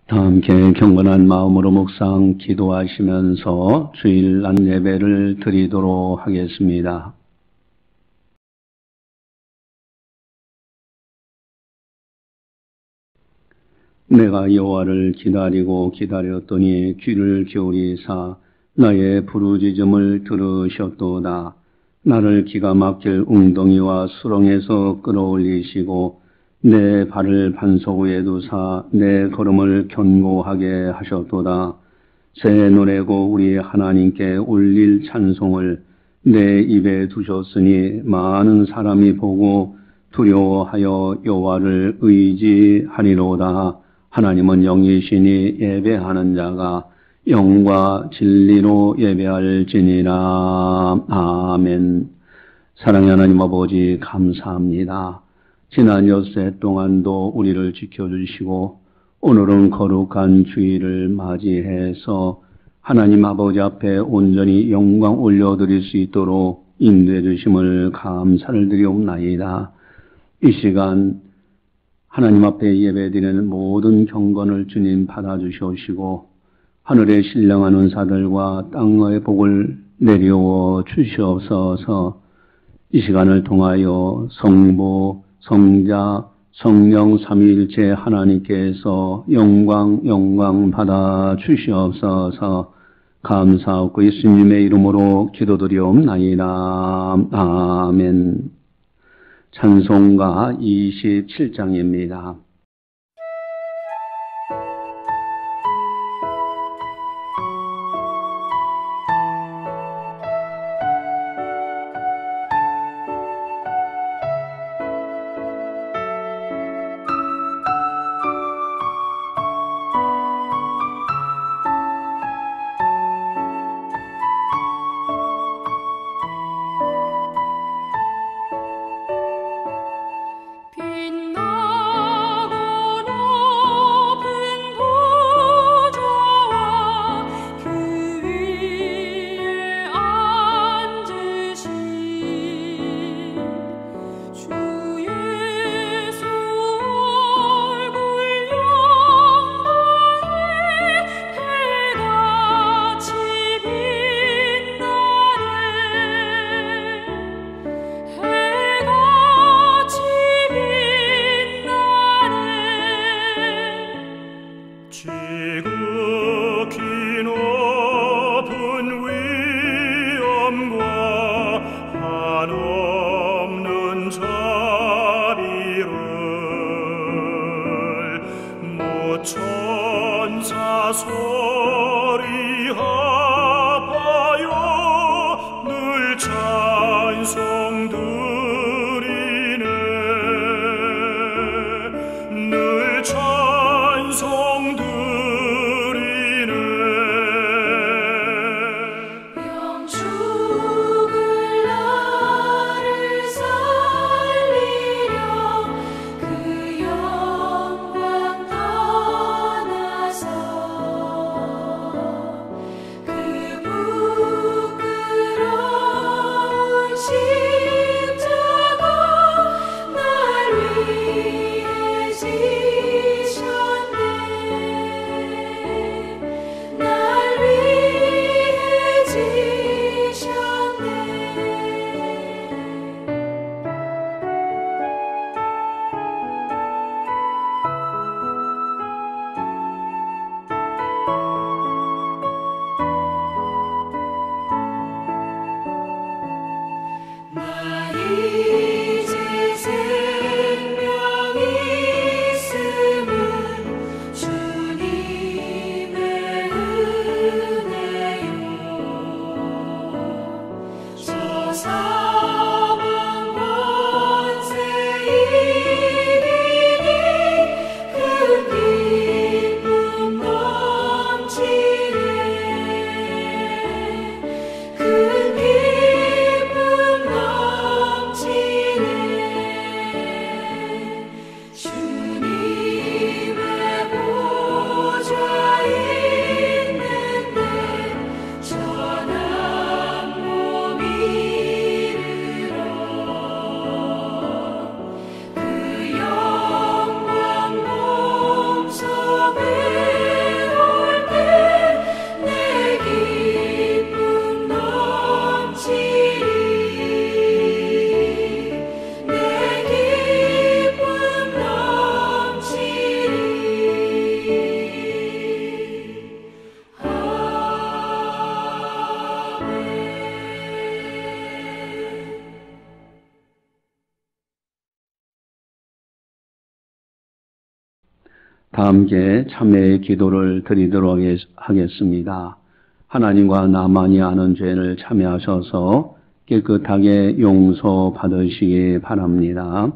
다 함께 경건한 마음으로 묵상 기도하시면서 주일 낮 예배를 드리도록 하겠습니다. 내가 여호와를 기다리고 기다렸더니 귀를 기울이사 나의 부르짖음을 들으셨도다. 나를 기가 막힐 웅덩이와 수렁에서 끌어올리시고 내 발을 반석 위에 두사 내 걸음을 견고하게 하셨도다. 새 노래고 우리 하나님께 울릴 찬송을 내 입에 두셨으니 많은 사람이 보고 두려워하여 여호와를 의지하리로다. 하나님은 영이시니 예배하는 자가 영과 진리로 예배할지니라. 아멘. 사랑의 하나님 아버지 감사합니다. 지난 엿새 동안도 우리를 지켜주시고 오늘은 거룩한 주일을 맞이해서 하나님 아버지 앞에 온전히 영광 올려드릴 수 있도록 인도해 주심을 감사를 드리옵나이다. 이 시간 하나님 앞에 예배드리는 모든 경건을 주님 받아주시옵시고 하늘에 신령한 은사들과 땅의 복을 내려워 주시옵소서. 이 시간을 통하여 성부, 성자, 성령 삼위일체 하나님께서 영광 받아 주시옵소서. 감사하고 예수님의 이름으로 기도드리옵나이다. 아멘. 찬송가 27장입니다. 부끄러우신 다 함께 참회의 기도를 드리도록 하겠습니다. 하나님과 나만이 아는 죄를 참회하셔서 깨끗하게 용서받으시기 바랍니다.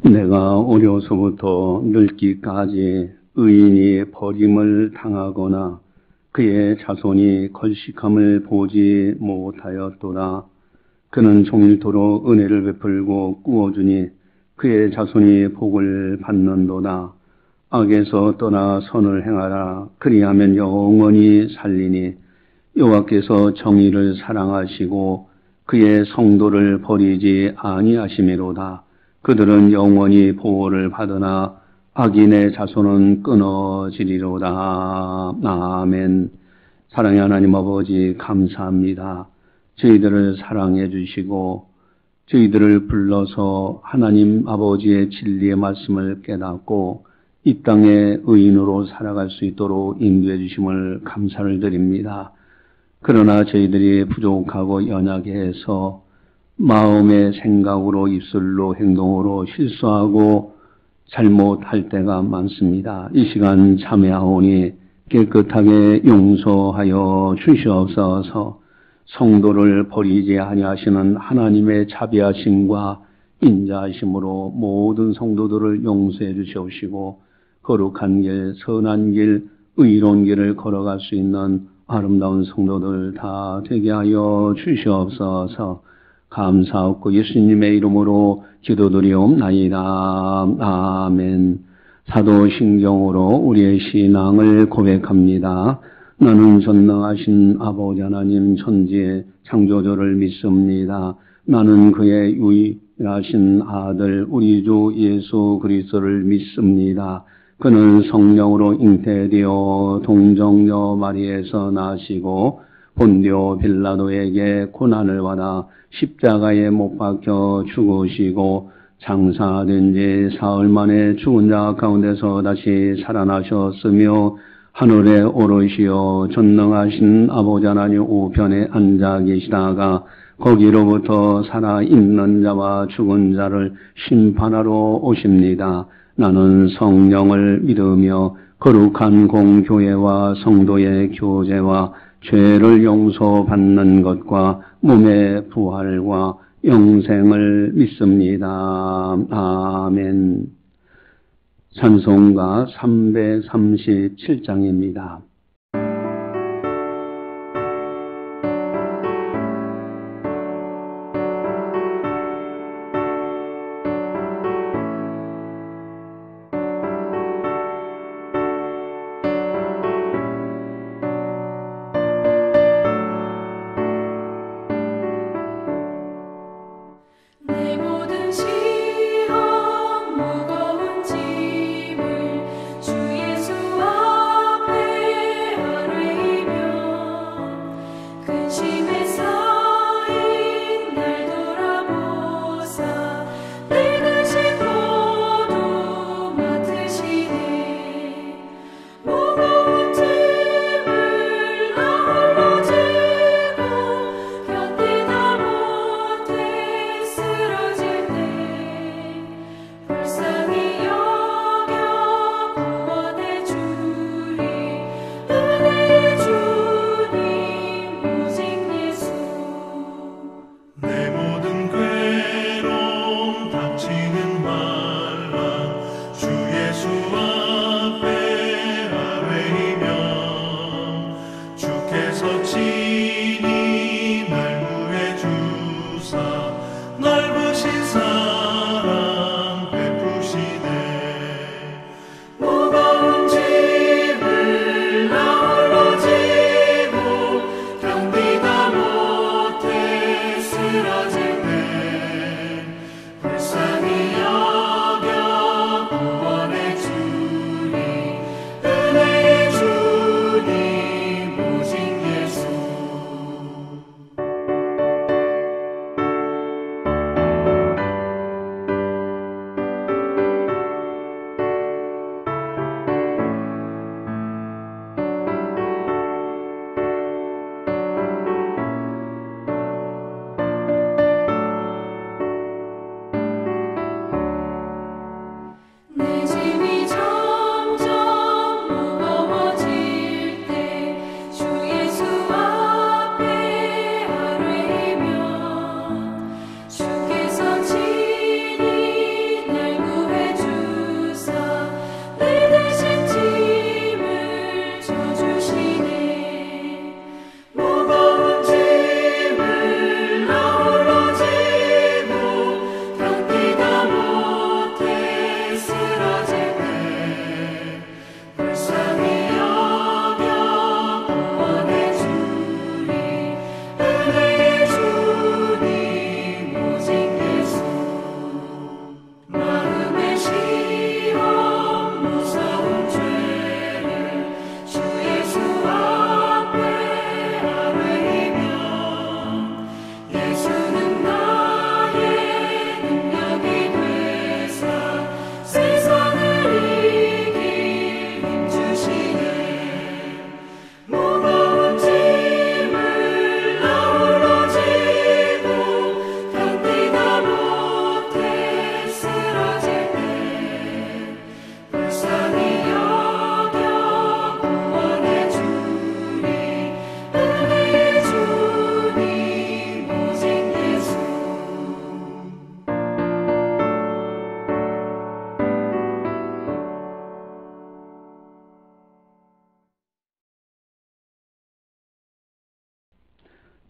내가 어려서부터 늙기까지 의인이 버림을 당하거나 그의 자손이 걸식함을 보지 못하였도다. 그는 종일토록 은혜를 베풀고 꾸어주니 그의 자손이 복을 받는도다. 악에서 떠나 선을 행하라. 그리하면 영원히 살리니 여호와께서 정의를 사랑하시고 그의 성도를 버리지 아니하심이로다. 그들은 영원히 보호를 받으나 악인의 자손은 끊어지리로다. 아멘. 사랑의 하나님 아버지 감사합니다. 저희들을 사랑해 주시고 저희들을 불러서 하나님 아버지의 진리의 말씀을 깨닫고 이 땅에 의인으로 살아갈 수 있도록 인도해 주심을 감사를 드립니다. 그러나 저희들이 부족하고 연약해서 마음의 생각으로 입술로 행동으로 실수하고 잘못할 때가 많습니다. 이 시간 참회하오니 깨끗하게 용서하여 주시옵소서. 성도를 버리지 아니하시는 하나님의 자비하심과 인자하심으로 모든 성도들을 용서해 주시옵시고 거룩한 길, 선한 길, 의로운 길을 걸어갈 수 있는 아름다운 성도들 다 되게 하여 주시옵소서. 감사하고 예수님의 이름으로 기도드리옵나이다. 아멘. 사도신경으로 우리의 신앙을 고백합니다. 나는 전능하신 아버지 하나님 천지의 창조주를 믿습니다. 나는 그의 유일하신 아들 우리 주 예수 그리스도를 믿습니다. 그는 성령으로 잉태되어 동정녀 마리에서 나시고 본디오 빌라도에게 고난을 받아 십자가에 못 박혀 죽으시고 장사된 지 사흘 만에 죽은 자 가운데서 다시 살아나셨으며 하늘에 오르시어 전능하신 아버지 하나님 우편에 앉아 계시다가 거기로부터 살아있는 자와 죽은 자를 심판하러 오십니다. 나는 성령을 믿으며 거룩한 공교회와 성도의 교제와 죄를 용서받는 것과 몸의 부활과 영생을 믿습니다. 아멘. 찬송가 337장입니다. 주 예수 앞에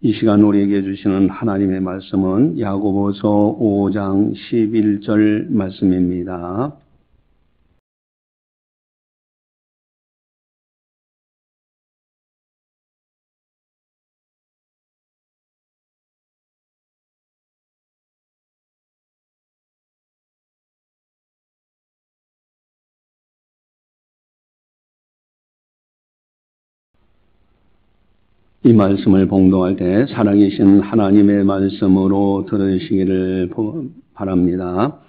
이 시간 우리에게 주시는 하나님의 말씀은 야고보서 5장 11절 말씀입니다. 이 말씀을 봉독할 때 살아계신 하나님의 말씀으로 들으시기를 바랍니다.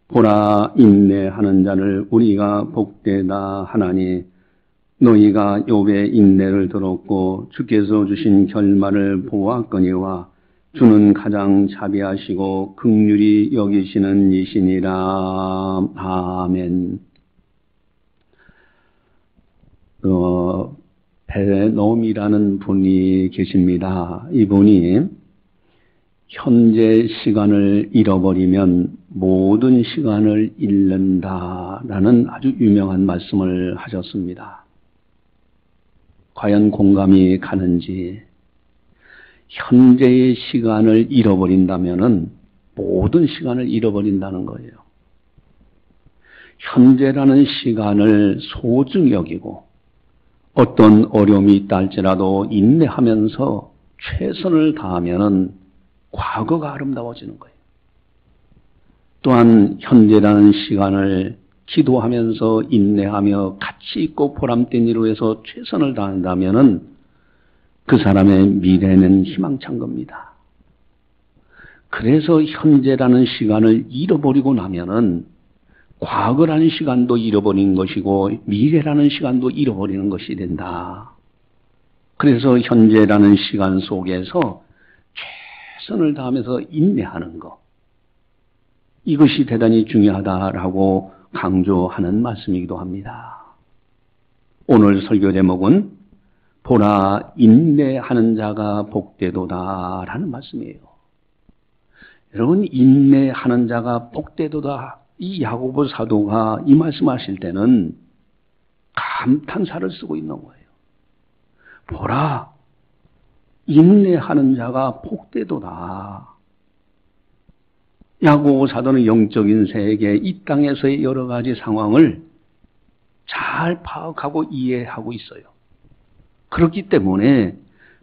보라, 인내하는 자를 우리가 복되다 하나니 너희가 욥의 인내를 들었고 주께서 주신 결말을 보았거니와 주는 가장 자비하시고 긍휼히 여기시는 이시니라. 아멘. 베놈이라는 분이 계십니다. 이분이 현재 시간을 잃어버리면 모든 시간을 잃는다라는 아주 유명한 말씀을 하셨습니다. 과연 공감이 가는지. 현재의 시간을 잃어버린다면 모든 시간을 잃어버린다는 거예요. 현재라는 시간을 소중히 여기고 어떤 어려움이 있다 할지라도 인내하면서 최선을 다하면 과거가 아름다워지는 거예요. 또한 현재라는 시간을 기도하면서 인내하며 가치 있고 보람된 일로 해서 최선을 다한다면 그 사람의 미래는 희망찬 겁니다. 그래서 현재라는 시간을 잃어버리고 나면은 과거라는 시간도 잃어버린 것이고 미래라는 시간도 잃어버리는 것이 된다. 그래서 현재라는 시간 속에서 최선을 다하면서 인내하는 것. 이것이 대단히 중요하다라고 강조하는 말씀이기도 합니다. 오늘 설교 제목은 보라, 인내하는 자가 복되도다 라는 말씀이에요. 여러분, 인내하는 자가 복되도다. 이 야고보 사도가 이 말씀하실 때는 감탄사를 쓰고 있는 거예요. 보라, 인내하는 자가 복되도다. 야고보 사도는 영적인 세계, 이 땅에서의 여러 가지 상황을 잘 파악하고 이해하고 있어요. 그렇기 때문에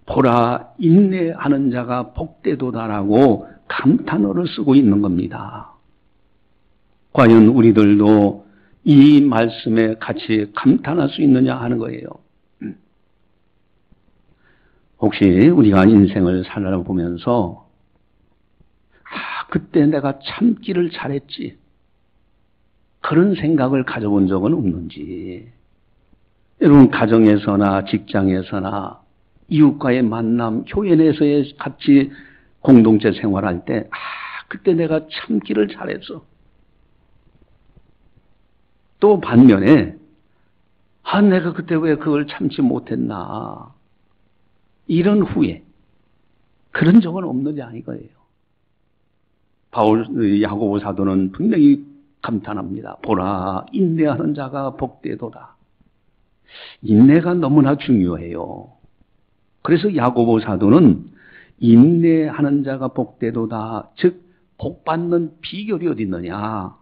보라, 인내하는 자가 복되도다라고 감탄어를 쓰고 있는 겁니다. 과연 우리들도 이 말씀에 같이 감탄할 수 있느냐 하는 거예요. 혹시 우리가 인생을 살아보면서 그때 내가 참기를 잘했지, 그런 생각을 가져본 적은 없는지. 여러분, 가정에서나 직장에서나 이웃과의 만남, 교회 내에서의 같이 공동체 생활할 때 그때 내가 참기를 잘했어. 또 반면에 내가 그때 왜 그걸 참지 못했나, 이런 후회, 그런 적은 없느냐 이거예요. 야고보 사도는 분명히 감탄합니다. 보라, 인내하는 자가 복되도다. 인내가 너무나 중요해요. 그래서 야고보 사도는 인내하는 자가 복되도다, 즉 복받는 비결이 어디 있느냐,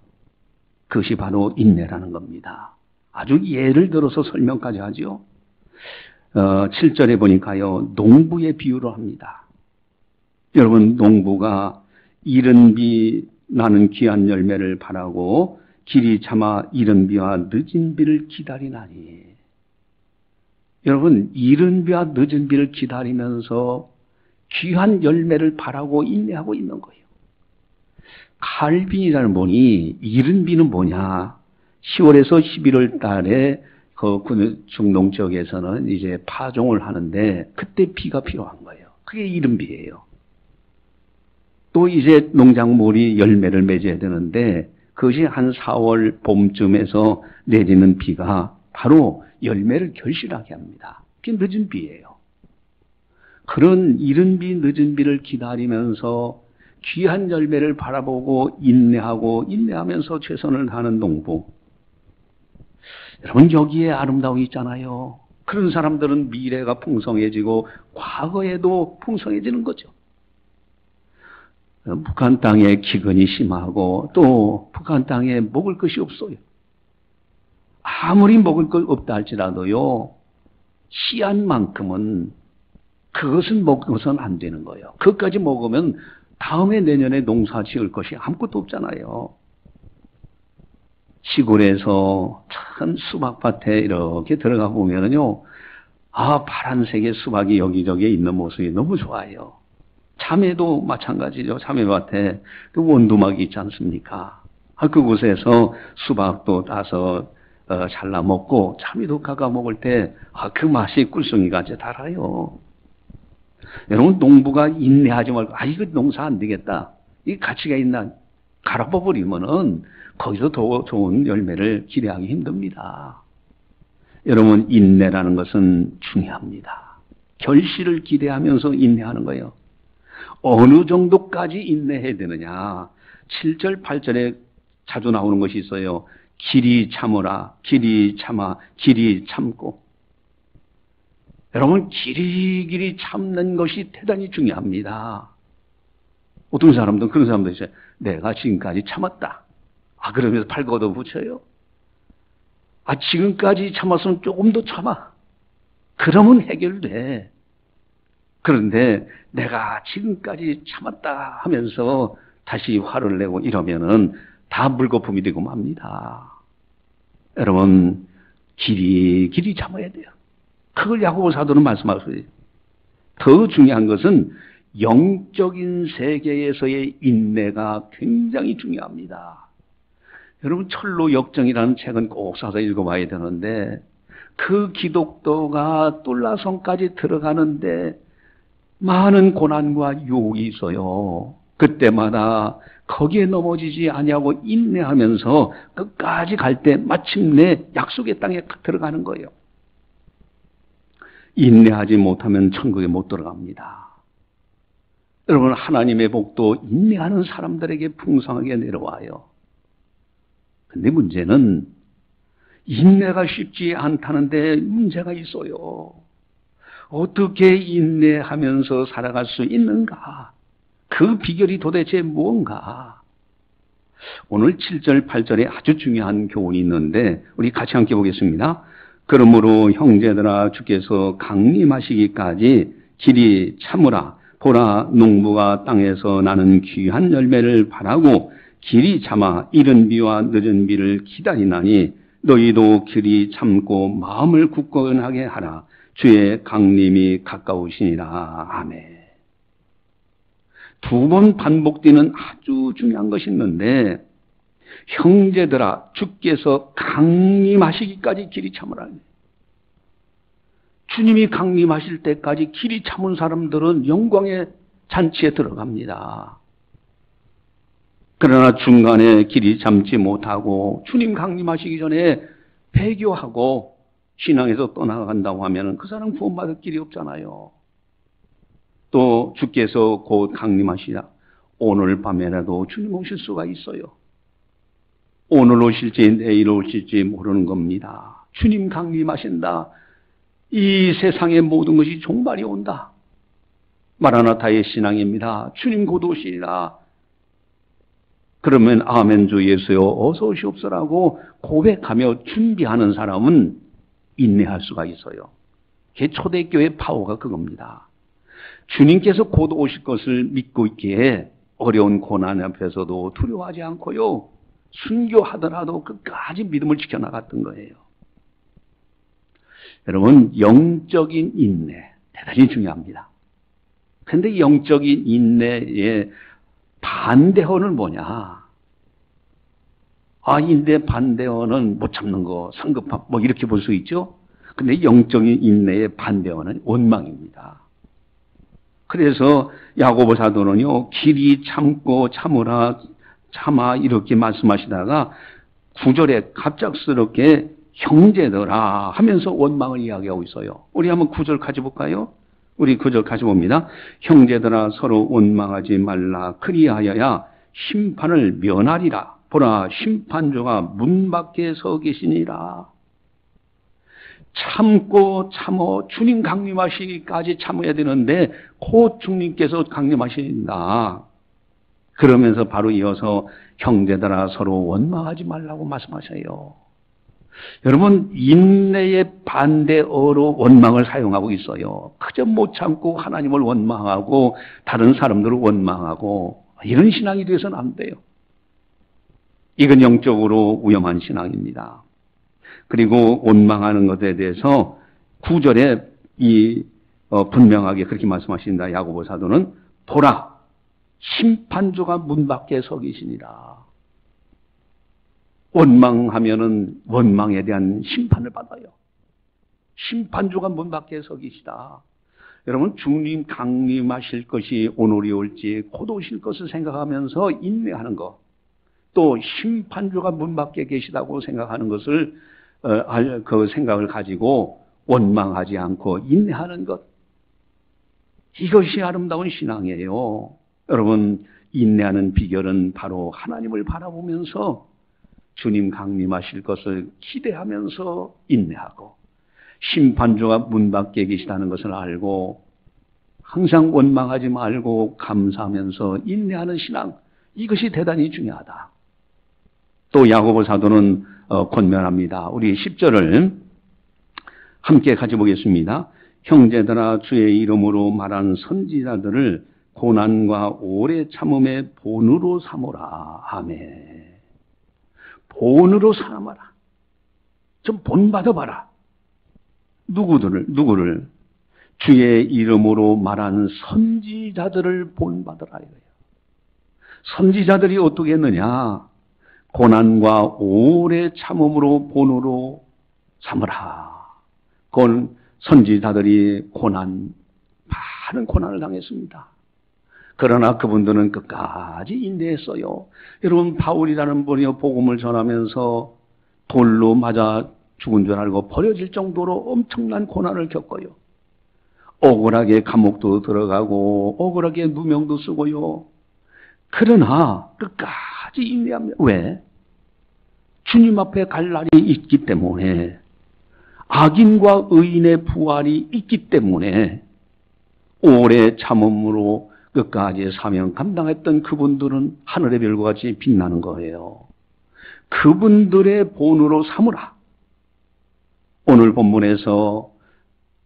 그것이 바로 인내라는 겁니다. 아주 예를 들어서 설명까지 하죠. 7절에 보니까요, 농부의 비유를 합니다. 여러분, 농부가 이른 비 나는 귀한 열매를 바라고 길이 참아 이른 비와 늦은 비를 기다리나니. 여러분, 이른 비와 늦은 비를 기다리면서 귀한 열매를 바라고 인내하고 있는 거예요. 칼빈이라는 분이 이른 비는 뭐냐? 10월에서 11월 달에 그 중동 지역에서는 이제 파종을 하는데 그때 비가 필요한 거예요. 그게 이른 비예요. 또 이제 농작물이 열매를 맺어야 되는데 그것이 한 4월 봄쯤에서 내리는 비가 바로 열매를 결실하게 합니다. 그게 늦은 비예요. 그런 이른 비, 늦은 비를 기다리면서 귀한 열매를 바라보고 인내하면서 최선을 다하는 농부. 여러분, 여기에 아름다움이 있잖아요. 그런 사람들은 미래가 풍성해지고 과거에도 풍성해지는 거죠. 북한 땅에 기근이 심하고 또 북한 땅에 먹을 것이 없어요. 아무리 먹을 것 없다 할지라도요, 씨앗만큼은 그것은 먹어서는 안 되는 거예요. 그것까지 먹으면 다음에 내년에 농사 지을 것이 아무것도 없잖아요. 시골에서 큰 수박밭에 이렇게 들어가 보면은요, 파란색의 수박이 여기저기에 있는 모습이 너무 좋아요. 참외도 마찬가지죠. 참외밭에 그 원두막이 있지 않습니까? 그곳에서 수박도 따서 잘라 먹고 참외도 깎아 먹을 때 그 맛이 꿀송이같이 달아요. 여러분, 농부가 인내하지 말고 이거 농사 안 되겠다, 이 가치가 있나 갈아엎어 버리면은 거기서 더 좋은 열매를 기대하기 힘듭니다. 여러분, 인내라는 것은 중요합니다. 결실을 기대하면서 인내하는 거예요. 어느 정도까지 인내해야 되느냐? 7절, 8절에 자주 나오는 것이 있어요. 길이 참으라, 길이 참아, 길이 참고. 여러분, 길이 참는 것이 대단히 중요합니다. 어떤 사람들은 그런 사람도 있어요. 내가 지금까지 참았다. 그러면서 팔 걷어붙여요. 지금까지 참았으면 조금 더 참아. 그러면 해결돼. 그런데 내가 지금까지 참았다 하면서 다시 화를 내고 이러면은 다 물거품이 되고 맙니다. 여러분, 길이 참아야 돼요. 그걸 야고보 사도는 말씀하세요. 더 중요한 것은 영적인 세계에서의 인내가 굉장히 중요합니다. 여러분, 철로 역정이라는 책은 꼭 사서 읽어봐야 되는데, 그 기독도가 똘라성까지 들어가는데 많은 고난과 유혹이 있어요. 그때마다 거기에 넘어지지 아니하고 인내하면서 끝까지 갈 때 마침내 약속의 땅에 들어가는 거예요. 인내하지 못하면 천국에 못 들어갑니다. 여러분, 하나님의 복도 인내하는 사람들에게 풍성하게 내려와요. 근데 문제는 인내가 쉽지 않다는데 문제가 있어요. 어떻게 인내하면서 살아갈 수 있는가? 그 비결이 도대체 무언가? 오늘 7절, 8절에 아주 중요한 교훈이 있는데 우리 같이 함께 보겠습니다. 그러므로 형제들아, 주께서 강림하시기까지 길이 참으라. 보라, 농부가 땅에서 나는 귀한 열매를 바라고 길이 참아 이른 비와 늦은 비를 기다리나니 너희도 길이 참고 마음을 굳건하게 하라. 주의 강림이 가까우시니라. 아멘. 두 번 반복되는 아주 중요한 것이 있는데, 형제들아, 주께서 강림하시기까지 길이 참으라. 주님이 강림하실 때까지 길이 참은 사람들은 영광의 잔치에 들어갑니다. 그러나 중간에 길이 참지 못하고 주님 강림하시기 전에 배교하고 신앙에서 떠나간다고 하면 그 사람 구원받을 길이 없잖아요. 또 주께서 곧 강림하시라. 오늘 밤에라도 주님 오실 수가 있어요. 오늘 오실지 내일 오실지 모르는 겁니다. 주님 강림하신다. 이 세상의 모든 것이 종말이 온다. 마라나타의 신앙입니다. 주님 곧 오시리라. 그러면 아멘 주 예수여 어서 오시옵소라고 고백하며 준비하는 사람은 인내할 수가 있어요. 그게 초대교회의 파워가 그겁니다. 주님께서 곧 오실 것을 믿고 있기에 어려운 고난 앞에서도 두려워하지 않고요, 순교하더라도 끝까지 믿음을 지켜나갔던 거예요. 여러분, 영적인 인내 대단히 중요합니다. 그런데 영적인 인내의 반대어는 뭐냐? 인내 반대어는 못 참는 거, 성급함, 이렇게 볼 수 있죠? 근데 영적인 인내의 반대어는 원망입니다. 그래서 야고보 사도는요, 길이 참고 참으라, 참아 이렇게 말씀하시다가 9절에 갑작스럽게 형제들아 하면서 원망을 이야기하고 있어요. 우리 한번 9절 같이 볼까요? 우리 9절 같이 봅니다. 형제들아 서로 원망하지 말라. 그리하여야 심판을 면하리라. 보라, 심판주가 문 밖에 서 계시니라. 참고 참어 주님 강림하시기까지 참아야 되는데 곧 주님께서 강림하신다. 그러면서 바로 이어서 형제들아 서로 원망하지 말라고 말씀하셔요. 여러분, 인내의 반대어로 원망을 사용하고 있어요. 그저 못 참고 하나님을 원망하고 다른 사람들을 원망하고 이런 신앙이 돼서는 안 돼요. 이건 영적으로 위험한 신앙입니다. 그리고 원망하는 것에 대해서 9절에 분명하게 그렇게 말씀하십니다. 야고보 사도는 보라 심판주가 문 밖에 서 계시니라. 원망하면은 원망에 대한 심판을 받아요. 심판주가 문 밖에 서 계시다. 여러분, 주님 강림하실 것이 오늘이 올지 곧 오실 것을 생각하면서 인내하는 것, 또 심판주가 문 밖에 계시다고 생각하는 것을 그 생각을 가지고 원망하지 않고 인내하는 것, 이것이 아름다운 신앙이에요. 여러분, 인내하는 비결은 바로 하나님을 바라보면서 주님 강림하실 것을 기대하면서 인내하고 심판주가 문 밖에 계시다는 것을 알고 항상 원망하지 말고 감사하면서 인내하는 신앙, 이것이 대단히 중요하다. 또 야고보 사도는 권면합니다. 우리 10절을 함께 같이 보겠습니다. 형제들아 주의 이름으로 말한 선지자들을 고난과 오래 참음의 본으로 삼으라. 아멘. 본으로 삼아라. 좀 본받아봐라. 누구를? 주의 이름으로 말하는 선지자들을 본받으라 이거예요. 선지자들이 어떻게 했느냐? 고난과 오래 참음으로 본으로 삼으라. 그건 선지자들이 많은 고난을 당했습니다. 그러나 그분들은 끝까지 인내했어요. 여러분, 바울이라는 분이 복음을 전하면서 돌로 맞아 죽은 줄 알고 버려질 정도로 엄청난 고난을 겪어요. 억울하게 감옥도 들어가고 억울하게 누명도 쓰고요. 그러나 끝까지 인내합니다. 왜? 주님 앞에 갈 날이 있기 때문에, 악인과 의인의 부활이 있기 때문에 오래 참음으로 끝까지 사명 감당했던 그분들은 하늘의 별과 같이 빛나는 거예요. 그분들의 본으로 삼으라. 오늘 본문에서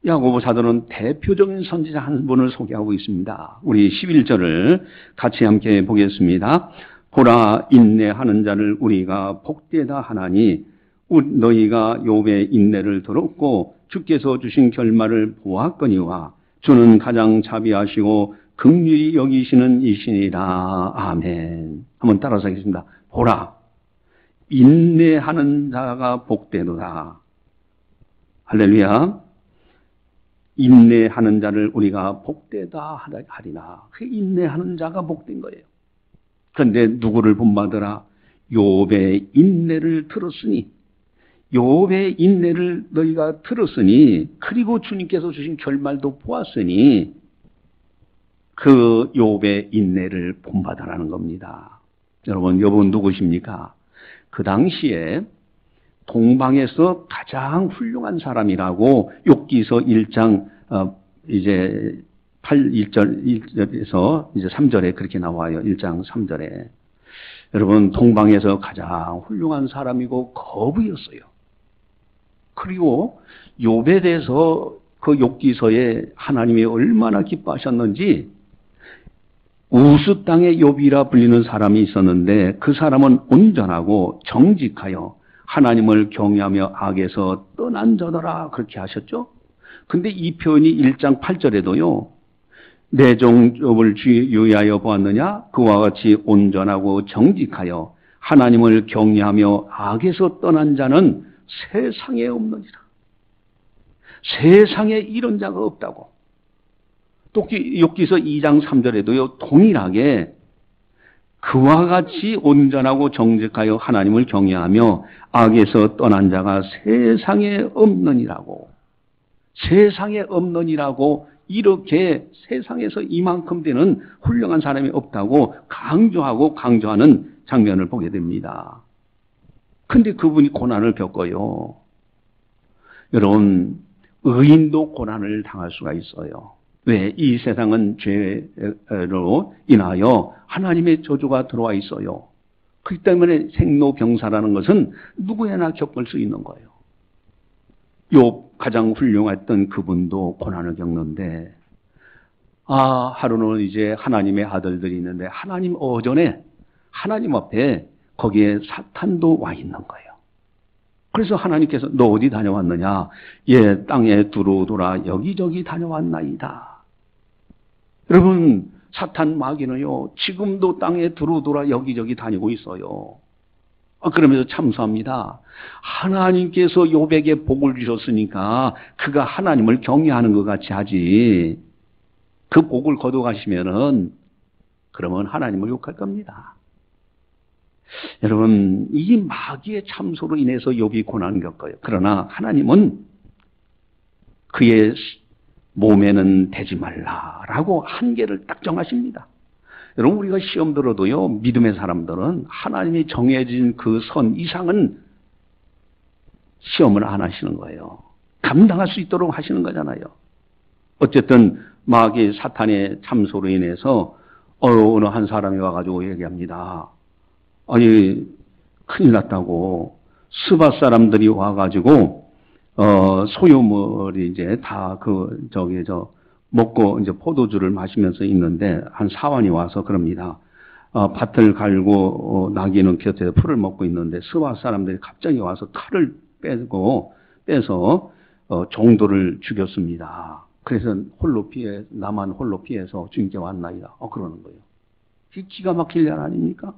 야고보 사도는 대표적인 선지자 한 분을 소개하고 있습니다. 우리 11절을 같이 함께 보겠습니다. 보라, 인내하는 자를 우리가 복되다 하나니 너희가 욥의 인내를 들었고 주께서 주신 결말을 보았거니와 주는 가장 자비하시고 긍휼히 여기시는 이시니라. 아멘. 한번 따라서 하겠습니다. 보라, 인내하는 자가 복되도다. 할렐루야. 인내하는 자를 우리가 복되다 하리라. 그 인내하는 자가 복된 거예요. 그런데 누구를 본받으라? 욥의 인내를 들었으니, 욥의 인내를 너희가 들었으니, 그리고 주님께서 주신 결말도 보았으니 그 욥의 인내를 본받으라는 겁니다. 여러분, 욥은 누구십니까? 그 당시에 동방에서 가장 훌륭한 사람이라고 욥기서 1장 이제 1절에서 이제 3절에 그렇게 나와요. 1장 3절에. 여러분, 동방에서 가장 훌륭한 사람이고 거부였어요. 그리고 욥에 대해서 그 욥기서에 하나님이 얼마나 기뻐하셨는지, 우스 땅의 욥이라 불리는 사람이 있었는데 그 사람은 온전하고 정직하여 하나님을 경외하며 악에서 떠난 자더라, 그렇게 하셨죠. 근데 이 표현이 1장 8절에도요. 내 종 욥을 유의하여 보았느냐? 그와 같이 온전하고 정직하여 하나님을 경외하며 악에서 떠난 자는 세상에 없느니라. 세상에 이런 자가 없다고. 또 욥기서 2장 3절에도요. 동일하게 그와 같이 온전하고 정직하여 하나님을 경외하며 악에서 떠난 자가 세상에 없느니라고. 세상에 없느니라고, 이렇게 세상에서 이만큼 되는 훌륭한 사람이 없다고 강조하는 장면을 보게 됩니다. 근데 그분이 고난을 겪어요. 여러분, 의인도 고난을 당할 수가 있어요. 왜? 이 세상은 죄로 인하여 하나님의 저주가 들어와 있어요. 그렇기 때문에 생로병사라는 것은 누구에나 겪을 수 있는 거예요. 욥 가장 훌륭했던 그분도 고난을 겪는데, 하루는 이제 하나님의 아들들이 있는데 하나님 어전에 하나님 앞에 거기에 사탄도 와 있는 거예요. 그래서 하나님께서 너 어디 다녀왔느냐? 예, 땅에 두루두라 여기저기 다녀왔나이다. 여러분, 사탄 마귀는요, 지금도 땅에 두루두라 여기저기 다니고 있어요. 그러면서 참수합니다. 하나님께서 욥에게 복을 주셨으니까 그가 하나님을 경외하는 것 같이 하지. 그 복을 거둬가시면은 그러면 하나님을 욕할 겁니다. 여러분, 이 마귀의 참소로 인해서 욥이 고난을 겪어요. 그러나 하나님은 그의 몸에는 대지 말라라고 한계를 딱 정하십니다. 여러분, 우리가 시험 들어도요, 믿음의 사람들은 하나님이 정해진 그 선 이상은 시험을 안 하시는 거예요. 감당할 수 있도록 하시는 거잖아요. 어쨌든 마귀 사탄의 참소로 인해서 어느 한 사람이 와가지고 얘기합니다. 아니, 큰일 났다고. 스바 사람들이 와가지고 소유물이 이제 다 먹고 이제 포도주를 마시면서 있는데 한 사환이 와서 그럽니다. 밭을 갈고 나귀는 곁에 풀을 먹고 있는데 스바 사람들이 갑자기 와서 칼을 빼서 종도를 죽였습니다. 그래서 나만 홀로 피해서 주님께 왔나이다. 그러는 거예요. 기가 막힐 일 아닙니까?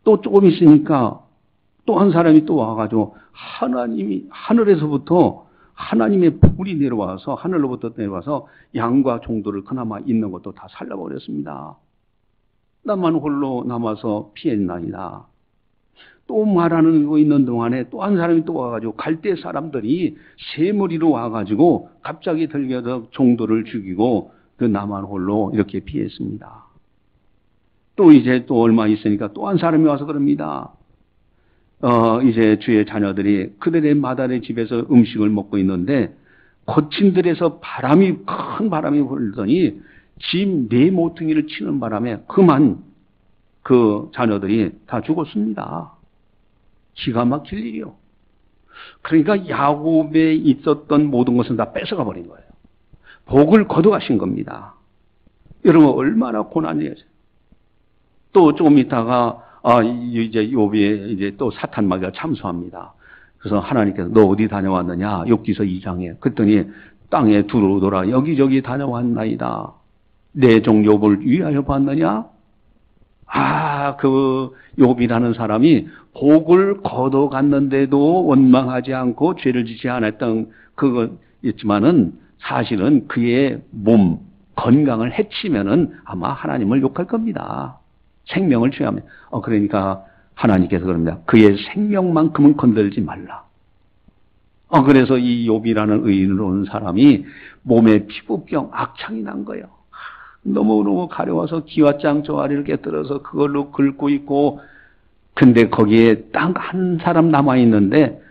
또 조금 있으니까 또 한 사람이 또 와가지고 하나님이 하늘에서부터 하나님의 불이 내려와서 하늘로부터 내려와서 양과 종도를 그나마 있는 것도 다 살려버렸습니다. 나만 홀로 남아서 피했나이다. 또 말하는 거 있는 동안에 또 한 사람이 또 와가지고 갈대 사람들이 세 무리로 와가지고 갑자기 들겨서 종도를 죽이고 그 나만 홀로 이렇게 피했습니다. 또 이제 또 얼마 있으니까 또 한 사람이 와서 그럽니다. 이제 주의 자녀들이 그들의 마다의 집에서 음식을 먹고 있는데 거친 들에서 큰 바람이 불더니 집 네 모퉁이를 치는 바람에 그만 그 자녀들이 다 죽었습니다. 기가 막힐 일이요. 그러니까 야곱에 있었던 모든 것은 다 뺏어가 버린 거예요. 복을 거둬가신 겁니다. 여러분, 얼마나 고난이에요. 또 조금 있다가 이제 욥이 이제 또 사탄 마귀가 참수합니다. 그래서 하나님께서 너 어디 다녀왔느냐? 욥기서 2장에. 그랬더니 땅에 두루두라 여기저기 다녀왔나이다. 내 종 욥을 위하여 봤느냐? 그 욥이라는 사람이 복을 거둬갔는데도 원망하지 않고 죄를 짓지 않았던 그거 있지만은 사실은 그의 몸 건강을 해치면은 아마 하나님을 욕할 겁니다. 생명을 취하면. 그러니까 하나님께서 그럽니다. 그의 생명만큼은 건들지 말라. 그래서 이 욥이라는 의인으로 온 사람이 몸에 피부병 악창이 난 거예요. 너무너무 가려워서 기와장 조아리를 깨뜨려서 그걸로 긁고 있고, 근데 거기에 딱 한 사람 남아있는데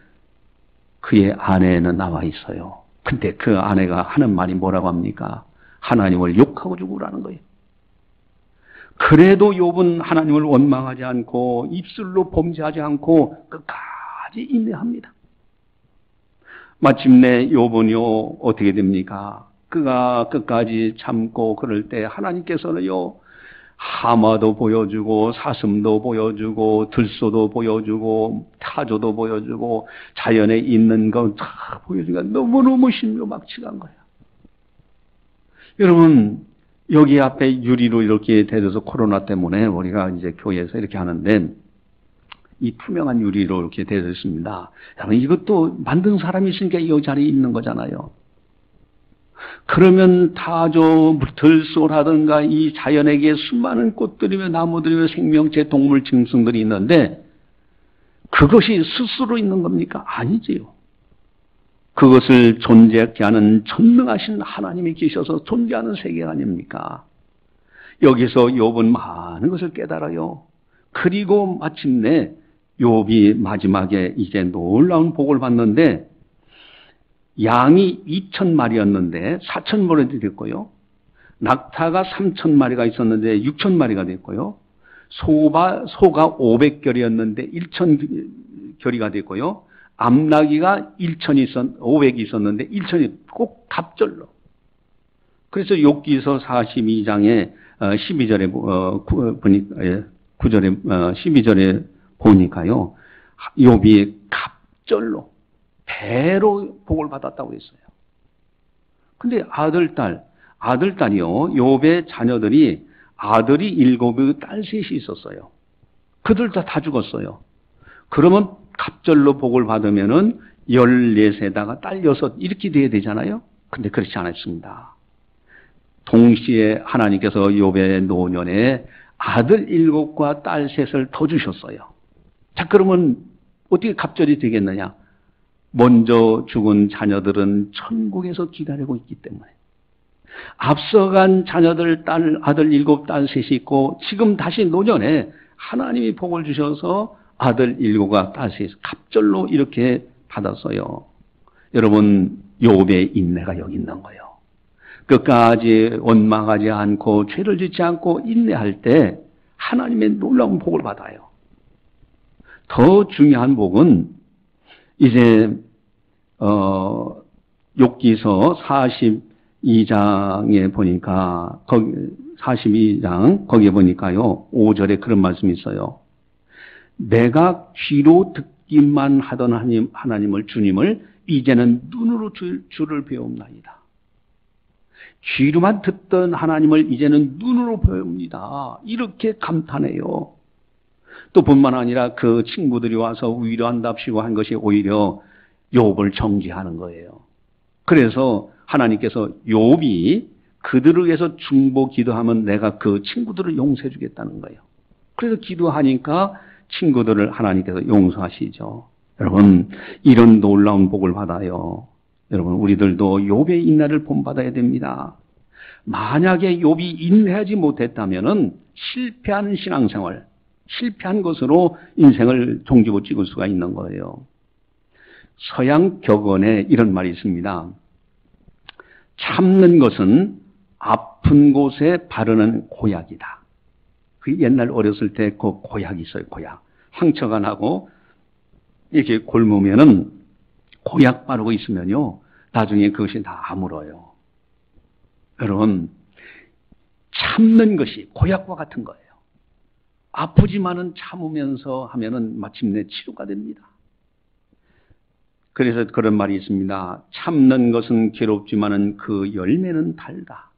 그의 아내는 남아있어요. 근데 그 아내가 하는 말이 뭐라고 합니까? 하나님을 욕하고 죽으라는 거예요. 그래도 욥은 하나님을 원망하지 않고 입술로 범죄하지 않고 끝까지 인내합니다. 마침내 욥은요 어떻게 됩니까? 그가 끝까지 참고 그럴 때 하나님께서는요 하마도 보여주고 사슴도 보여주고 들소도 보여주고 타조도 보여주고 자연에 있는 거 다 보여주니까 너무너무 신묘막측한 거예요. 여러분, 여기 앞에 유리로 이렇게 대줘서 코로나 때문에 우리가 이제 교회에서 이렇게 하는데 이 투명한 유리로 이렇게 대져 있습니다. 여러분, 이것도 만든 사람이 있으니까 이 자리에 있는 거잖아요. 그러면 타조, 들소라든가 이 자연에게 수많은 꽃들이며 나무들이며 생명체, 동물, 짐승들이 있는데 그것이 스스로 있는 겁니까? 아니지요. 그것을 존재하게 하는 전능하신 하나님이 계셔서 존재하는 세계 아닙니까? 여기서 욥은 많은 것을 깨달아요. 그리고 마침내 욥이 마지막에 이제 놀라운 복을 받는데 양이 2,000마리였는데 4,000마리 됐고요. 낙타가 3,000마리가 있었는데 6,000마리가 됐고요. 소가 500결이었는데 1,000결이가 됐고요. 암나귀가 500이 있었는데 1,000이 꼭 갑절로. 그래서 욥기서 42장에 12절에 9절에 12절에 보니까요. 욥이 갑절로 배로 복을 받았다고 했어요. 근데 아들딸이요. 욥의 자녀들이 아들이 7이고 딸 3이 있었어요. 그들 다 죽었어요. 그러면 갑절로 복을 받으면은 14세다가 딸 6 이렇게 돼야 되잖아요. 근데 그렇지 않았습니다. 동시에 하나님께서 욥의 노년에 아들 7과 딸 3을 더 주셨어요. 자, 그러면 어떻게 갑절이 되겠느냐? 먼저 죽은 자녀들은 천국에서 기다리고 있기 때문에. 앞서간 자녀들 아들 7, 딸 3이 있고 지금 다시 노년에 하나님이 복을 주셔서 아들 7과 딸 3이 갑절로 이렇게 받았어요. 여러분, 욥의 인내가 여기 있는 거예요. 끝까지 원망하지 않고 죄를 짓지 않고 인내할 때 하나님의 놀라운 복을 받아요. 더 중요한 복은 이제 욥기서 42장에 보니까 42장 거기에 보니까요. 5절에 그런 말씀이 있어요. 내가 귀로 듣기만 하던 하나님을 주님을 이제는 눈으로 주를 배웁나이다. 귀로만 듣던 하나님을 이제는 눈으로 배웁니다. 이렇게 감탄해요. 또 뿐만 아니라 그 친구들이 와서 위로한답시고 한 것이 오히려 욥을 정죄하는 거예요. 그래서 하나님께서 욥이 그들을 위해서 중보 기도하면 내가 그 친구들을 용서해 주겠다는 거예요. 그래서 기도하니까 친구들을 하나님께서 용서하시죠. 여러분, 이런 놀라운 복을 받아요. 여러분, 우리들도 욥의 인내를 본받아야 됩니다. 만약에 욥이 인내하지 못했다면은 실패하는 신앙생활, 실패한 것으로 인생을 종지부 찍을 수가 있는 거예요. 서양 격언에 이런 말이 있습니다. 참는 것은 아픈 곳에 바르는 고약이다. 그 옛날 어렸을 때 그 고약이 있어요, 고약. 상처가 나고 이렇게 곪으면은 고약 바르고 있으면요, 나중에 그것이 다 아물어요. 여러분, 참는 것이 고약과 같은 거예요. 아프지만은 참으면서 하면은 마침내 치료가 됩니다. 그래서 그런 말이 있습니다. 참는 것은 괴롭지만은 그 열매는 달다.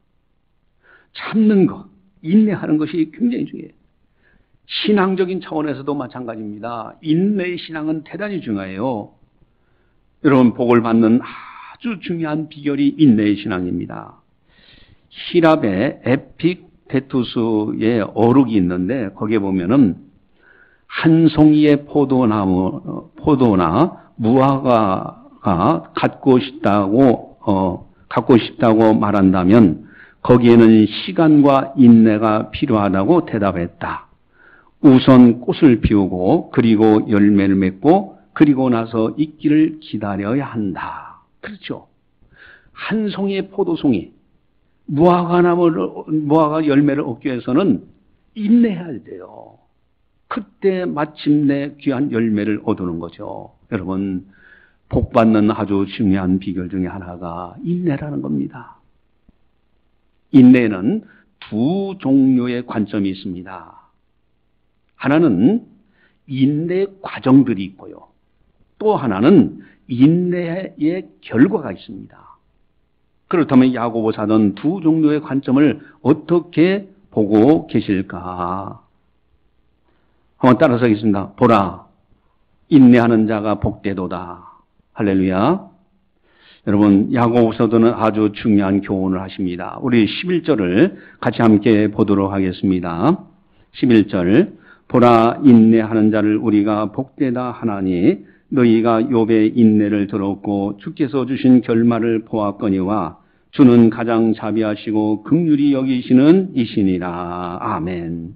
참는 것, 인내하는 것이 굉장히 중요해요. 신앙적인 차원에서도 마찬가지입니다. 인내의 신앙은 대단히 중요해요. 여러분, 복을 받는 아주 중요한 비결이 인내의 신앙입니다. 히랍의 에픽테투스의 어록이 있는데 거기에 보면은 한 송이의 포도나 무화과가 갖고 싶다고 말한다면 거기에는 시간과 인내가 필요하다고 대답했다. 우선 꽃을 피우고 그리고 열매를 맺고 그리고 나서 익기를 기다려야 한다. 그렇죠. 한 송이의 포도송이, 무화과 열매를 얻기 위해서는 인내해야 돼요. 그때 마침내 귀한 열매를 얻는 거죠. 여러분, 복 받는 아주 중요한 비결 중에 하나가 인내라는 겁니다. 인내는 두 종류의 관점이 있습니다. 하나는 인내의 과정들이 있고요. 또 하나는 인내의 결과가 있습니다. 그렇다면 야고보 사도는 두 종류의 관점을 어떻게 보고 계실까? 한번 따라서 하겠습니다. 보라, 인내하는 자가 복되도다. 할렐루야. 여러분, 야고보 사도는 아주 중요한 교훈을 하십니다. 우리 11절을 같이 함께 보도록 하겠습니다. 11절, 보라, 인내하는 자를 우리가 복되다 하나니 너희가 욥의 인내를 들었고 주께서 주신 결말을 보았거니와 주는 가장 자비하시고 긍휼히 여기시는 이시니라. 아멘.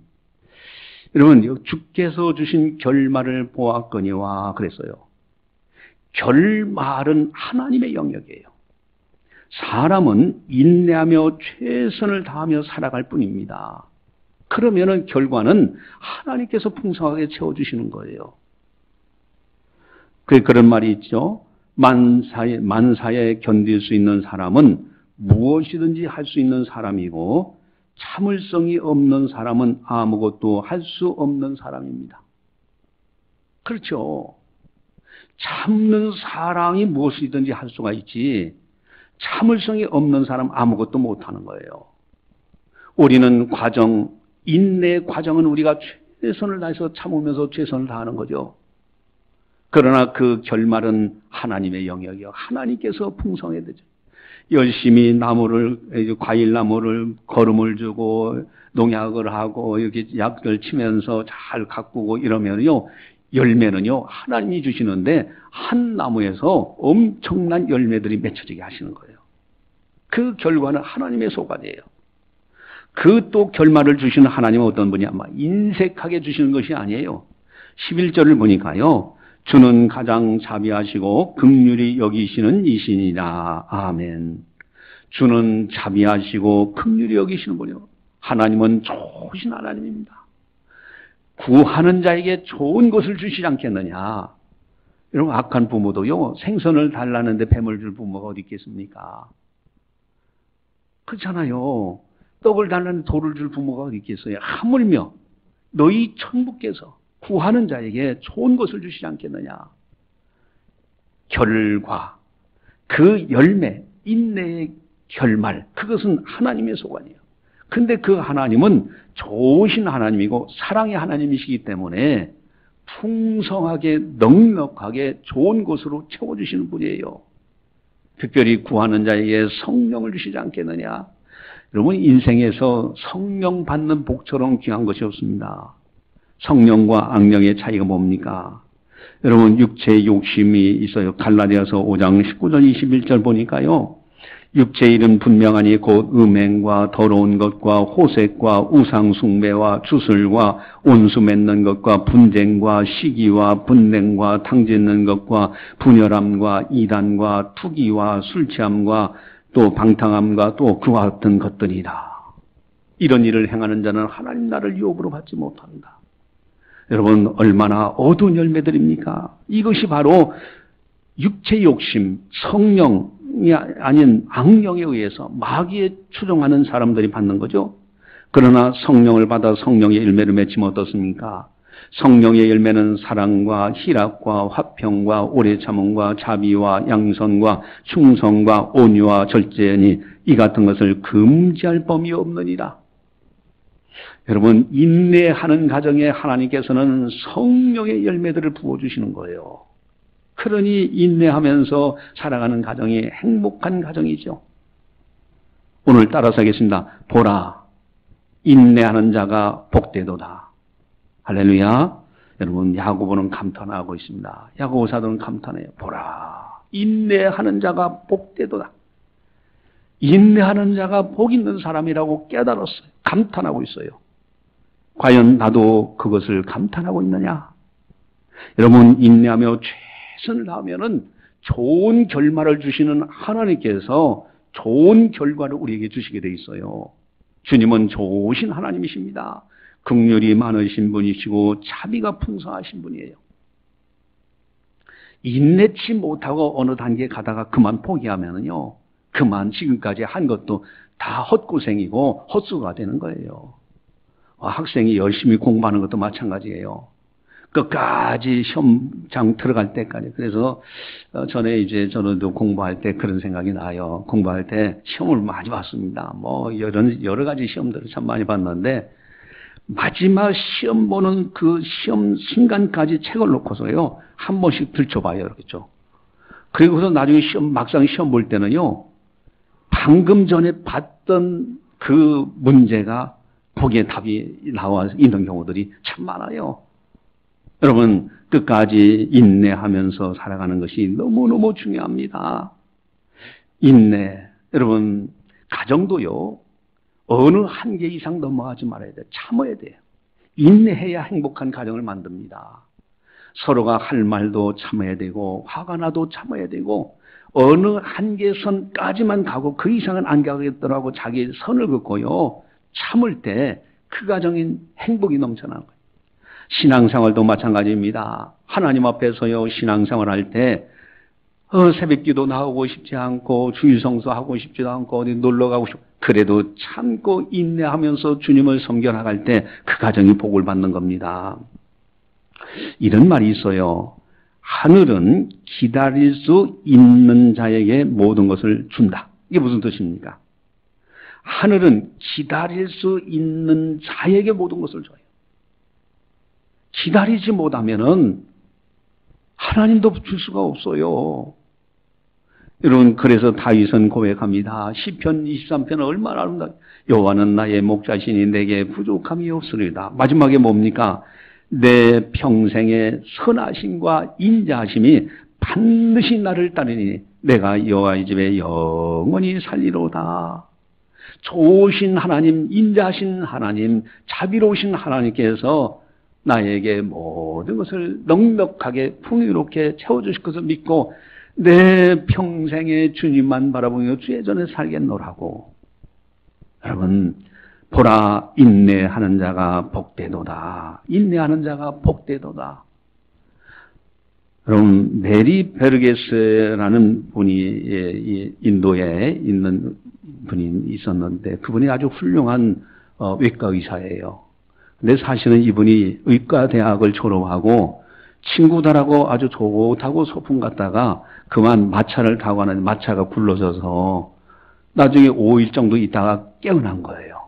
여러분, 주께서 주신 결말을 보았거니와 그랬어요. 결말은 하나님의 영역이에요. 사람은 인내하며 최선을 다하며 살아갈 뿐입니다. 그러면은 결과는 하나님께서 풍성하게 채워주시는 거예요. 그런 말이 있죠. 만사에 견딜 수 있는 사람은 무엇이든지 할 수 있는 사람이고 참을성이 없는 사람은 아무것도 할 수 없는 사람입니다. 그렇죠. 참는 사람이 무엇이든지 할 수가 있지 참을성이 없는 사람 아무것도 못하는 거예요. 우리는 인내의 과정은 우리가 최선을 다해서 참으면서 최선을 다하는 거죠. 그러나 그 결말은 하나님의 영역이요. 하나님께서 풍성해야 되죠. 열심히 과일나무를 거름을 주고 농약을 하고 이렇게 약을 치면서 잘 가꾸고 이러면요. 열매는요. 하나님이 주시는데 한 나무에서 엄청난 열매들이 맺혀지게 하시는 거예요. 그 결과는 하나님의 소관이에요. 그 또 결말을 주시는 하나님은 어떤 분이 아마 인색하게 주시는 것이 아니에요. 11절을 보니까요. 주는 가장 자비하시고 긍휼히 여기시는 이신이라. 아멘. 주는 자비하시고 긍휼히 여기시는 분이요. 하나님은 좋으신 하나님입니다. 구하는 자에게 좋은 것을 주시지 않겠느냐. 여러분 악한 부모도요. 생선을 달라는데 뱀을 줄 부모가 어디 있겠습니까? 그렇잖아요. 떡을 달라는데 돌을 줄 부모가 어디 있겠어요. 하물며 너희 천부께서 구하는 자에게 좋은 것을 주시지 않겠느냐. 결과, 그 열매, 인내의 결말, 그것은 하나님의 소관이에요. 근데 그 하나님은 좋으신 하나님이고 사랑의 하나님이시기 때문에 풍성하게 넉넉하게 좋은 것으로 채워주시는 분이에요. 특별히 구하는 자에게 성령을 주시지 않겠느냐. 여러분 인생에서 성령 받는 복처럼 귀한 것이 없습니다. 성령과 악령의 차이가 뭡니까? 여러분 육체의 욕심이 있어요. 갈라디아서 5장 19절 21절 보니까요. 육체의 일은 분명하니 곧 음행과 더러운 것과 호색과 우상숭배와 주술과 온수 맺는 것과 분쟁과 시기와 분냉과 탕짓는 것과 분열함과 이단과 투기와 술취함과 또 방탕함과 또 그와 같은 것들이다. 이런 일을 행하는 자는 하나님 나라를 유업으로 받지 못한다. 여러분 얼마나 어두운 열매들입니까? 이것이 바로 육체 욕심, 성령이 아닌 악령에 의해서 마귀에 추종하는 사람들이 받는 거죠. 그러나 성령을 받아 성령의 열매를 맺으면 어떻습니까? 성령의 열매는 사랑과 희락과 화평과 오래 참음과 자비와 양선과 충성과 온유와 절제니 이 같은 것을 금지할 범위 없느니라. 여러분 인내하는 가정에 하나님께서는 성령의 열매들을 부어주시는 거예요. 그러니 인내하면서 살아가는 가정이 행복한 가정이죠. 오늘 따라서 하겠습니다. 보라, 인내하는 자가 복되도다. 할렐루야. 여러분 야고보는 감탄하고 있습니다. 야고보 사도는 감탄해요. 보라, 인내하는 자가 복되도다. 인내하는 자가 복 있는 사람이라고 깨달았어요. 감탄하고 있어요. 과연 나도 그것을 감탄하고 있느냐? 여러분 인내하며 최선을 다하면은 좋은 결말을 주시는 하나님께서 좋은 결과를 우리에게 주시게 돼 있어요. 주님은 좋으신 하나님이십니다. 긍휼이 많으신 분이시고 자비가 풍성하신 분이에요. 인내치 못하고 어느 단계에 가다가 그만 포기하면은요, 그만 지금까지 한 것도 다 헛고생이고 헛수가 되는 거예요. 학생이 열심히 공부하는 것도 마찬가지예요. 끝까지 시험장 들어갈 때까지. 그래서 전에 저도 공부할 때 그런 생각이 나요. 공부할 때 시험을 많이 봤습니다. 여러 가지 시험들을 참 많이 봤는데 마지막 시험 보는 그 시험 순간까지 책을 놓고서요 한 번씩 들춰봐요. 그렇겠죠. 그리고서 나중에 막상 시험 볼 때는요 방금 전에 봤던 그 문제가 거기에 답이 나와 있는 경우들이 참 많아요. 여러분 끝까지 인내하면서 살아가는 것이 너무너무 중요합니다. 인내. 여러분 가정도요 어느 한계 이상 넘어가지 말아야 돼요. 참아야 돼요. 인내해야 행복한 가정을 만듭니다. 서로가 할 말도 참아야 되고 화가 나도 참아야 되고 어느 한계선까지만 가고 그 이상은 안 가겠더라고 자기 선을 긋고요. 참을 때 그 가정인 행복이 넘쳐나는 거예요. 신앙생활도 마찬가지입니다. 하나님 앞에서요 신앙생활 할 때 새벽기도 나오고 싶지 않고 주일성수 하고 싶지도 않고 어디 놀러 가고 싶고 그래도 참고 인내하면서 주님을 섬겨나갈 때 그 가정이 복을 받는 겁니다. 이런 말이 있어요. 하늘은 기다릴 수 있는 자에게 모든 것을 준다. 이게 무슨 뜻입니까? 하늘은 기다릴 수 있는 자에게 모든 것을 줘요. 기다리지 못하면은 하나님도 줄 수가 없어요. 여러분 그래서 다윗은 고백합니다. 시편 23편은 얼마나 아름다워. 여호와는 나의 목자시니 내게 부족함이 없으리다. 마지막에 뭡니까? 내 평생의 선하심과 인자하심이 반드시 나를 따르니 내가 여호와의 집에 영원히 살리로다. 좋으신 하나님, 인자하신 하나님, 자비로우신 하나님께서 나에게 모든 것을 넉넉하게 풍요롭게 채워주실 것을 믿고 내 평생에 주님만 바라보며 주의 전에 살겠노라고. 여러분 보라 인내하는 자가 복되도다. 인내하는 자가 복되도다. 여러분 메리 베르게스라는 분이 인도에 있는 분이 있었는데 그분이 아주 훌륭한 외과 의사예요. 근데 사실은 이분이 의과대학을 졸업하고 친구들하고 아주 좋다고 소풍 갔다가 그만 마차를 타고 가는데 마차가 굴러져서 나중에 5일 정도 있다가 깨어난 거예요.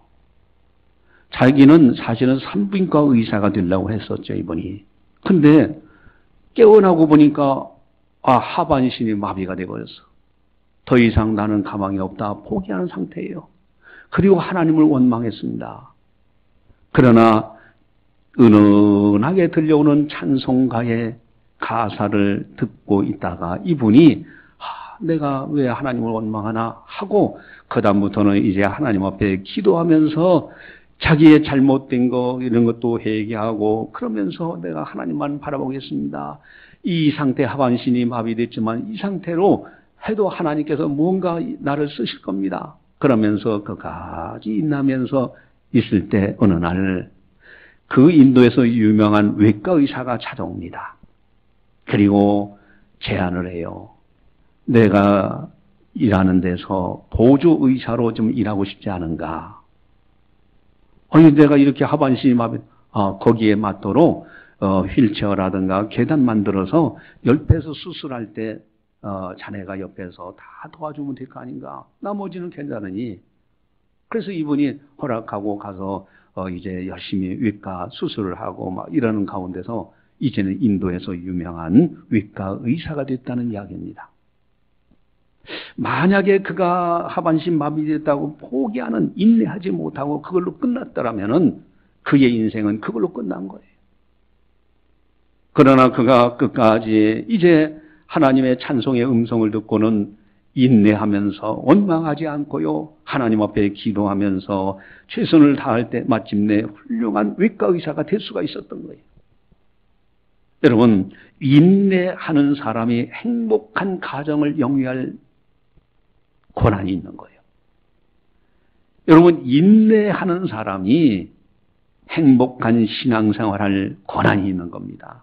자기는 사실은 산부인과 의사가 되려고 했었죠, 이분이. 근데 깨어나고 보니까 하반신이 마비가 되어버렸어. 더 이상 나는 가망이 없다 포기하는 상태예요. 그리고 하나님을 원망했습니다. 그러나 은은하게 들려오는 찬송가의 가사를 듣고 있다가 이분이 내가 왜 하나님을 원망하나 하고 그 다음부터는 이제 하나님 앞에 기도하면서 자기의 잘못된 거 이런 것도 회개하고 그러면서 내가 하나님만 바라보겠습니다. 이 상태 하반신이 마비됐지만 이 상태로 해도 하나님께서 무언가 나를 쓰실 겁니다. 그러면서 그까지 인내하면서 있을 때 어느 날 그 인도에서 유명한 외과 의사가 찾아옵니다. 그리고 제안을 해요. 내가 일하는 데서 보조 의사로 좀 일하고 싶지 않은가? 아니 내가 이렇게 하반신이 마비 거기에 맞도록 휠체어라든가 계단 만들어서 옆에서 수술할 때 자네가 옆에서 다 도와주면 될 거 아닌가? 나머지는 괜찮으니. 그래서 이분이 허락하고 가서 이제 열심히 외과 수술을 하고 막 이러는 가운데서 이제는 인도에서 유명한 외과 의사가 됐다는 이야기입니다. 만약에 그가 하반신 마비됐다고 포기하는 인내하지 못하고 그걸로 끝났더라면은 그의 인생은 그걸로 끝난 거예요. 그러나 그가 끝까지 이제 하나님의 찬송의 음성을 듣고는 인내하면서 원망하지 않고요. 하나님 앞에 기도하면서 최선을 다할 때 마침내 훌륭한 외과 의사가 될 수가 있었던 거예요. 여러분 인내하는 사람이 행복한 가정을 영위할 권한이 있는 거예요. 여러분 인내하는 사람이 행복한 신앙생활할 권한이 있는 겁니다.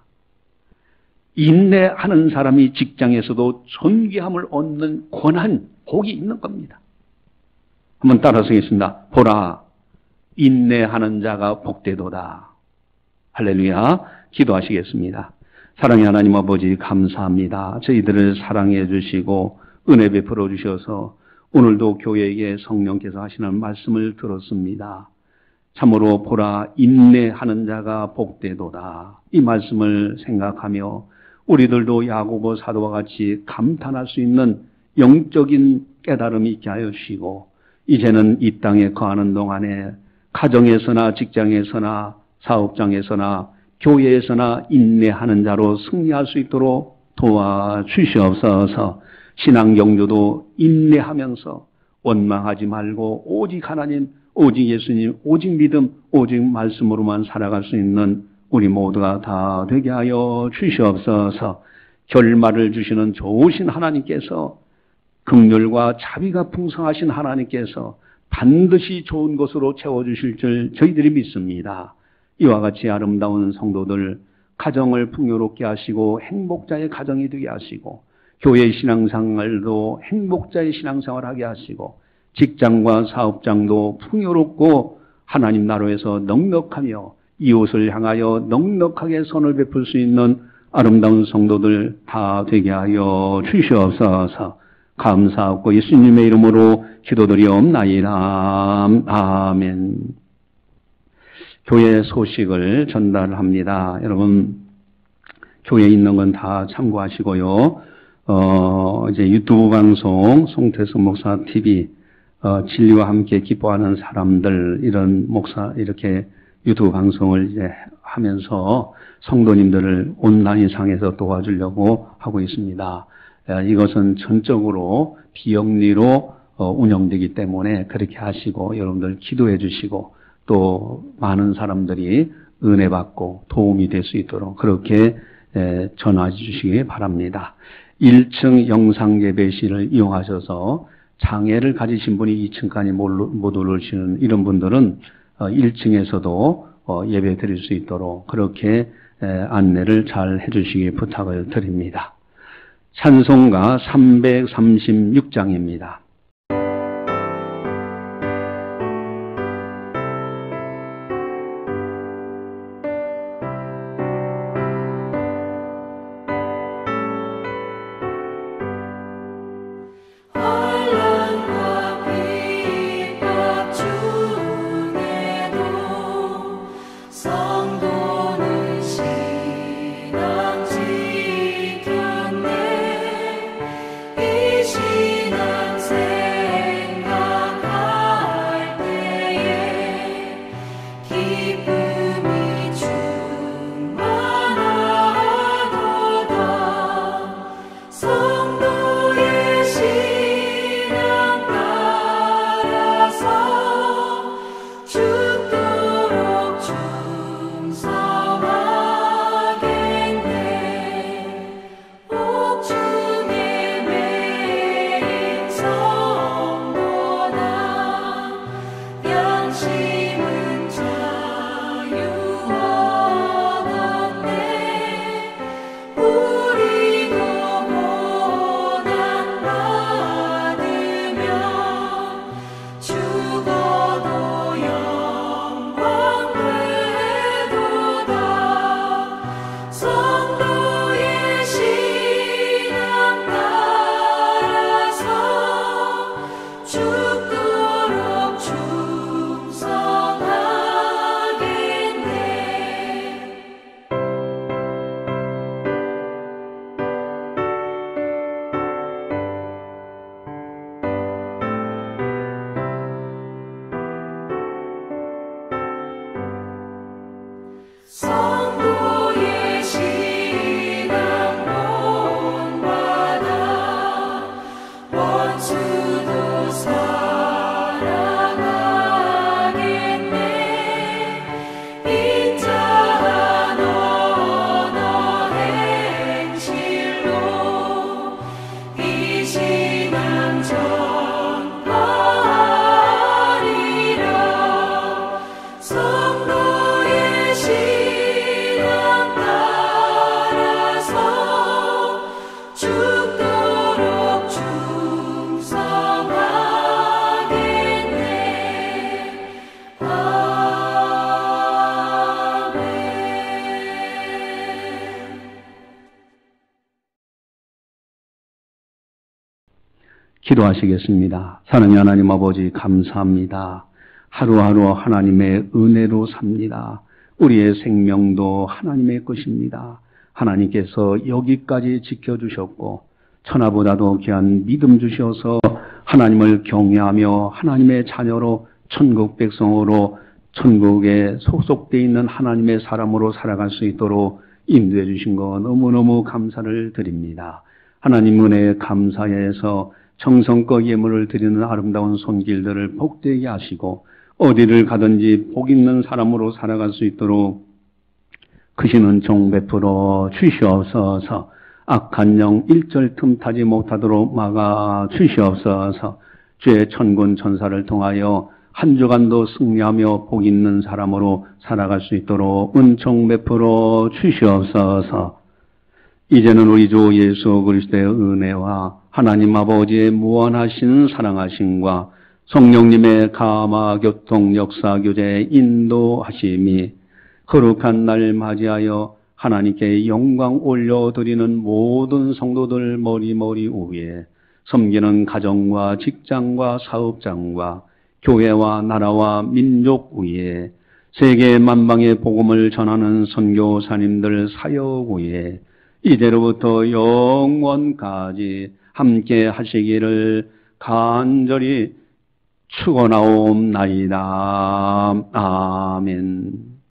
인내하는 사람이 직장에서도 존귀함을 얻는 권한, 복이 있는 겁니다. 한번 따라서 하겠습니다. 보라, 인내하는 자가 복되도다. 할렐루야. 기도하시겠습니다. 사랑의 하나님 아버지 감사합니다. 저희들을 사랑해 주시고 은혜 베풀어 주셔서 오늘도 교회에게 성령께서 하시는 말씀을 들었습니다. 참으로 보라 인내하는 자가 복되도다. 이 말씀을 생각하며 우리들도 야고보 사도와 같이 감탄할 수 있는 영적인 깨달음이 있게 하여 주시고 이제는 이 땅에 거하는 동안에 가정에서나 직장에서나 사업장에서나 교회에서나 인내하는 자로 승리할 수 있도록 도와주시옵소서. 신앙 경주도 인내하면서 원망하지 말고 오직 하나님, 오직 예수님, 오직 믿음, 오직 말씀으로만 살아갈 수 있는 우리 모두가 다 되게 하여 주시옵소서. 결말을 주시는 좋으신 하나님께서, 긍휼과 자비가 풍성하신 하나님께서 반드시 좋은 것으로 채워주실 줄 저희들이 믿습니다. 이와 같이 아름다운 성도들, 가정을 풍요롭게 하시고 행복자의 가정이 되게 하시고, 교회 신앙생활도 행복자의 신앙생활을 하게 하시고, 직장과 사업장도 풍요롭고 하나님 나라에서 넉넉하며 이웃을 향하여 넉넉하게 선을 베풀 수 있는 아름다운 성도들 다 되게 하여 주시옵소서. 감사하고 예수님의 이름으로 기도드리옵나이다. 아멘. 교회 소식을 전달합니다. 여러분, 교회에 있는 건 다 참고하시고요. 이제 유튜브 방송, 송태수 목사 TV, 진리와 함께 기뻐하는 사람들, 이런 목사, 이렇게 유튜브 방송을 이제 하면서 성도님들을 온라인상에서 도와주려고 하고 있습니다. 이것은 전적으로 비영리로 운영되기 때문에 그렇게 하시고, 여러분들 기도해 주시고, 또 많은 사람들이 은혜 받고 도움이 될 수 있도록 그렇게 전화해 주시기 바랍니다. 1층 영상예배실을 이용하셔서 장애를 가지신 분이 2층까지 못 올라오시는 이런 분들은 1층에서도 예배 드릴 수 있도록 그렇게 안내를 잘 해주시기 부탁을 드립니다. 찬송가 336장입니다. 기도하시겠습니다. 사랑의 하나님 아버지, 감사합니다. 하루하루 하나님의 은혜로 삽니다. 우리의 생명도 하나님의 것입니다. 하나님께서 여기까지 지켜주셨고 천하보다도 귀한 믿음 주셔서 하나님을 경외하며 하나님의 자녀로 천국 백성으로 천국에 속속되어 있는 하나님의 사람으로 살아갈 수 있도록 인도해 주신 거 너무너무 감사를 드립니다. 하나님 은혜에 감사해서 정성껏 예물을 드리는 아름다운 손길들을 복되게 하시고 어디를 가든지 복 있는 사람으로 살아갈 수 있도록 크신 종 베풀어 주시옵소서. 악한 영 일절 틈타지 못하도록 막아 주시옵소서. 주의 천군 천사를 통하여 한 주간도 승리하며 복 있는 사람으로 살아갈 수 있도록 은총 베풀어 주시옵소서. 이제는 우리 주 예수 그리스도의 은혜와 하나님 아버지의 무한하신 사랑하심과 성령님의 감화 교통 역사 교제 인도하심이 거룩한 날 맞이하여 하나님께 영광 올려드리는 모든 성도들 머리머리 위에 섬기는 가정과 직장과 사업장과 교회와 나라와 민족 위에 세계 만방의 복음을 전하는 선교사님들 사역 위에 이제로부터 영원까지 함께 하시기를 간절히 축원하옵나이다. 아멘.